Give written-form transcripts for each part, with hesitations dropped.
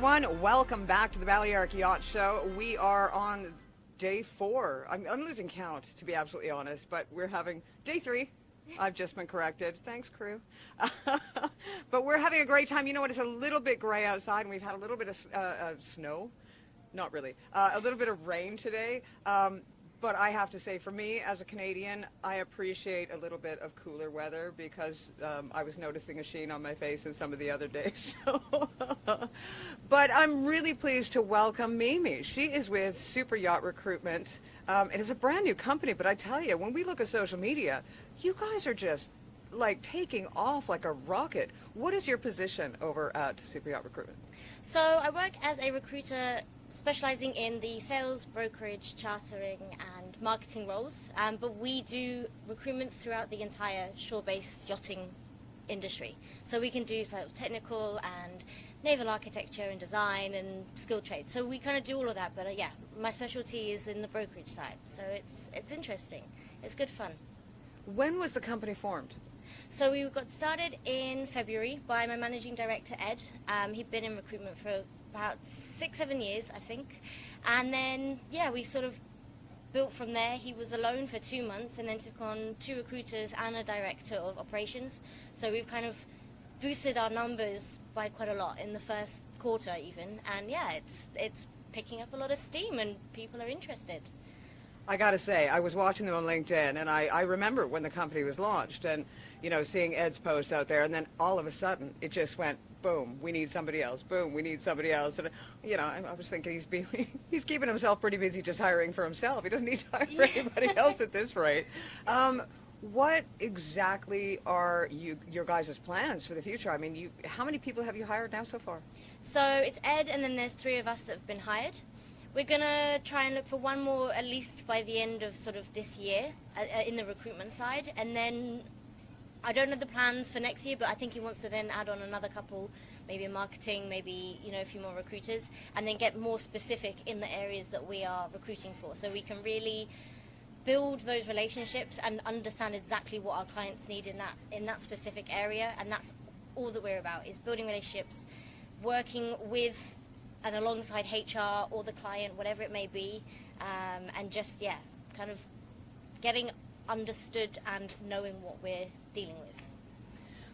everyone. Welcome back to the Balearic Yacht Show. We are on day 4. I'm losing count, to be absolutely honest, but we're having day 3. I've just been corrected. Thanks, crew. But we're having a great time. You know what? It's a little bit gray outside, and we've had a little bit of snow. Not really. A little bit of rain today. But I have to say, for me, as a Canadian, I appreciate a little bit of cooler weather because I was noticing a sheen on my face in some of the other days. But I'm really pleased to welcome Mimi. She is with Super Yacht Recruitment. It is a brand new company, but I tell you, when we look at social media, you guys are just like taking off like a rocket. What is your position over at Super Yacht Recruitment? So I work as a recruiter specializing in the sales, brokerage, chartering and marketing roles, but we do recruitment throughout the entire shore-based yachting industry. So we can do sort of technical and naval architecture and design and skilled trades. So we kind of do all of that, but yeah, my specialty is in the brokerage side. So it's interesting. It's good fun. When was the company formed? So we got started in February by my managing director, Ed. He'd been in recruitment for about 6-7 years, I think. And then, yeah, we sort of built from there. He was alone for 2 months and then took on 2 recruiters and a director of operations. So we've kind of boosted our numbers by quite a lot in the first quarter even. And yeah, it's picking up a lot of steam and people are interested. I gotta say, I was watching them on LinkedIn, and I remember when the company was launched, and you know, seeing Ed's posts out there, and then all of a sudden it just went boom. We need somebody else. Boom. We need somebody else. And you know, I was thinking he's keeping himself pretty busy just hiring for himself. He doesn't need to hire for anybody else at this rate. What exactly are your guys' plans for the future? I mean, how many people have you hired now so far? So it's Ed, and then there's 3 of us that have been hired. We're going to try and look for 1 more at least by the end of sort of this year in the recruitment side. And then I don't know the plans for next year, but I think he wants to then add on another couple, maybe in marketing, maybe, you know, a few more recruiters, and then get more specific in the areas that we are recruiting for. So we can really build those relationships and understand exactly what our clients need in that specific area. And that's all that we're about, is building relationships, working with and alongside HR or the client, whatever it may be, and just, yeah, kind of getting understood and knowing what we're dealing with.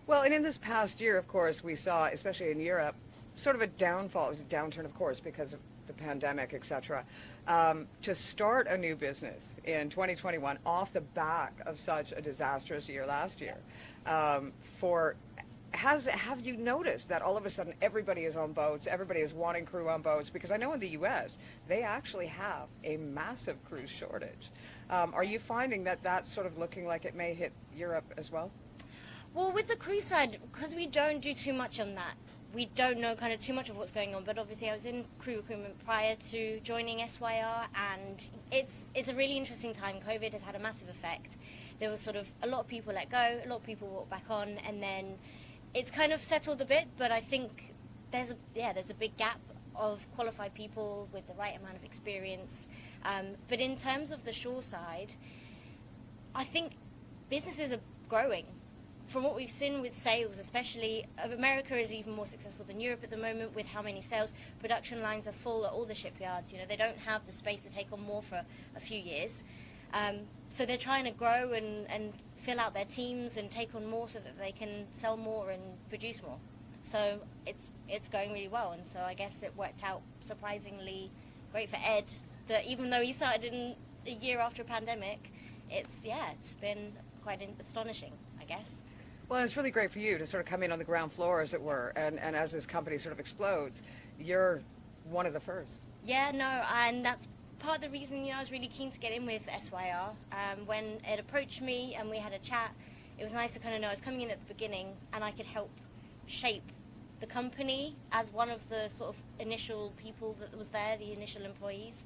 Well, and in this past year, of course, we saw, especially in Europe, sort of a downturn, of course, because of the pandemic, etc. To start a new business in 2021 off the back of such a disastrous year last year, have you noticed that all of a sudden everybody is on boats, everybody is wanting crew on boats? Because I know in the U.S. they actually have a massive cruise shortage. Are you finding that that's sort of looking like it may hit Europe as well? Well, with the cruise side, because we don't do too much on that, we don't know kind of too much of what's going on. But obviously I was in crew recruitment prior to joining SYR, and it's a really interesting time. COVID has had a massive effect. There was sort of a lot of people let go, a lot of people walked back on, and then it's kind of settled a bit, but I think there's a big gap of qualified people with the right amount of experience. But in terms of the shore side, I think businesses are growing. From what we've seen with sales, especially, America is even more successful than Europe at the moment with how many sales. Production lines are full at all the shipyards. You know, they don't have the space to take on more for a few years. So they're trying to grow and fill out their teams and take on more so that they can sell more and produce more. So it's going really well, and so I guess it worked out surprisingly great for Ed, that even though he started in a year after a pandemic, it's been quite astonishing, I guess. Well, it's really great for you to sort of come in on the ground floor, as it were, and as this company sort of explodes, you're one of the first. Yeah, no, and that's part of the reason, you know, I was really keen to get in with SYR. When Ed approached me and we had a chat, it was nice to kind of know I was coming in at the beginning and I could help shape the company as one of the sort of initial people that was there, the initial employees.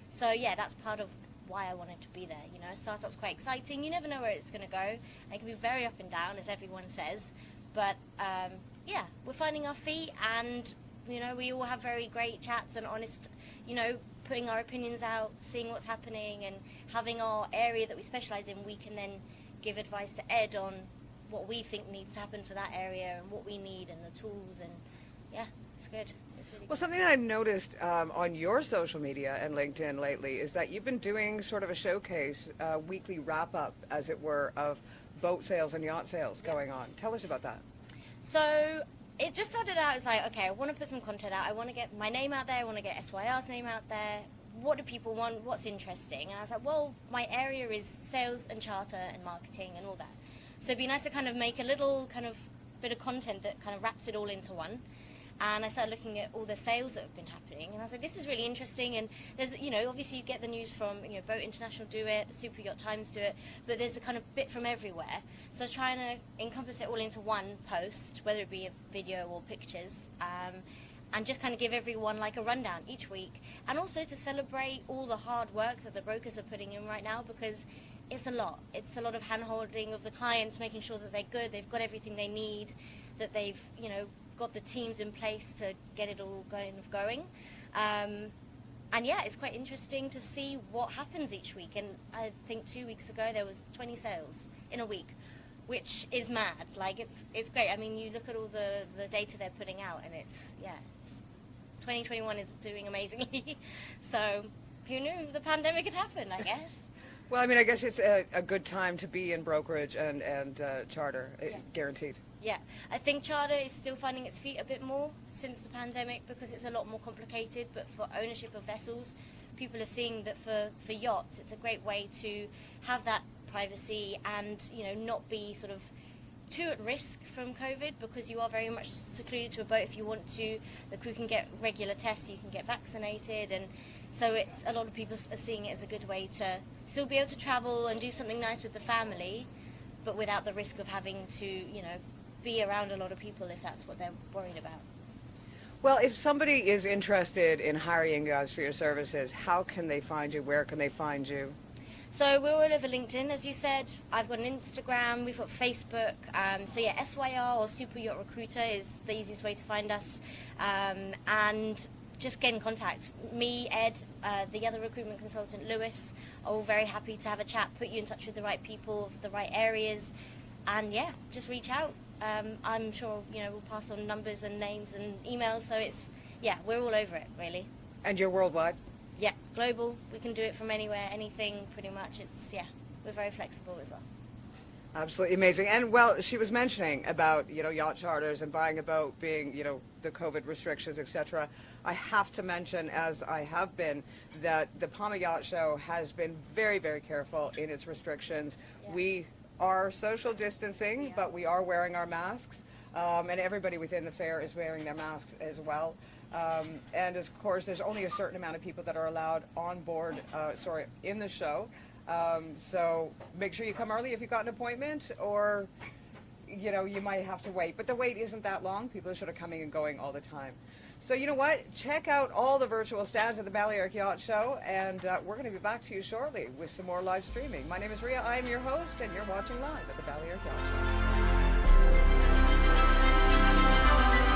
So yeah, that's part of why I wanted to be there. You know, startup's quite exciting. You never know where it's going to go. And it can be very up and down, as everyone says. But yeah, we're finding our feet, and you know, we all have very great chats and honest, you know, putting our opinions out, seeing what's happening, and having our area that we specialize in. We can then give advice to Ed on what we think needs to happen for that area and what we need and the tools, and yeah, it's good. It's really Well, good. something that I've noticed on your social media and LinkedIn lately is that you've been doing sort of a showcase, weekly wrap-up, as it were, of boat sales and yacht sales going on. Tell us about that. So it just started out as like, okay, I want to put some content out. I want to get my name out there. I want to get SYR's name out there. What do people want? What's interesting? And I was like, well, my area is sales and charter and marketing and all that. So it'd be nice to kind of make a little kind of bit of content that kind of wraps it all into one. And I started looking at all the sales that have been happening, and I was like, this is really interesting. And there's, you know, obviously you get the news from, you know, Boat International do it, Super Yacht Times do it, but there's a kind of bit from everywhere. So I was trying to encompass it all into one post, whether it be a video or pictures, and just kind of give everyone like a rundown each week, and also to celebrate all the hard work that the brokers are putting in right now, because it's a lot. It's a lot of hand-holding of the clients, making sure that they're good, they've got everything they need, that they've, you know, got the teams in place to get it all going. And yeah, it's quite interesting to see what happens each week. And I think 2 weeks ago there was 20 sales in a week, which is mad. Like, it's great. I mean, you look at all the data they're putting out, and it's 2021 is doing amazingly. So who knew the pandemic had happened, I guess. Well, I mean, I guess it's a good time to be in brokerage and charter, guaranteed. Yeah, I think charter is still finding its feet a bit more since the pandemic, because it's a lot more complicated. But for ownership of vessels, people are seeing that for yachts, it's a great way to have that privacy and, you know, not be sort of too at risk from COVID, because you are very much secluded to a boat if you want to. The crew can get regular tests, you can get vaccinated, and so it's a lot of people are seeing it as a good way to still be able to travel and do something nice with the family, but without the risk of having to, you know, be around a lot of people if that's what they're worried about. Well, if somebody is interested in hiring you guys for your services, how can they find you? Where can they find you? So we're all over LinkedIn, as you said. I've got an Instagram, we've got Facebook. So yeah, SYR or Super Yacht Recruiter is the easiest way to find us. And just get in contact. Me, Ed, the other recruitment consultant, Lewis, are all very happy to have a chat, put you in touch with the right people, the right areas. And yeah, just reach out. I'm sure, you know, we'll pass on numbers and names and emails. So it's, yeah, we're all over it, really. And you're worldwide? Yeah, global. We can do it from anywhere, anything, pretty much. It's, yeah, we're very flexible as well. Absolutely amazing. And, well, she was mentioning about, you know, yacht charters and buying a boat being, you know, the COVID restrictions, etc. I have to mention, as I have been, that the Palma Yacht Show has been very, very careful in its restrictions. Yeah. We are social distancing, Yeah. but we are wearing our masks, and everybody within the fair is wearing their masks as well. And of course, there's only a certain amount of people that are allowed on board, in the show. So make sure you come early if you've got an appointment, or, you know, you might have to wait. But the wait isn't that long. People are sort of coming and going all the time. So you know what? Check out all the virtual stands at the Balearic Yacht Show, and we're going to be back to you shortly with some more live streaming. My name is Ria. I am your host, and you're watching live at the Balearic Yacht Show.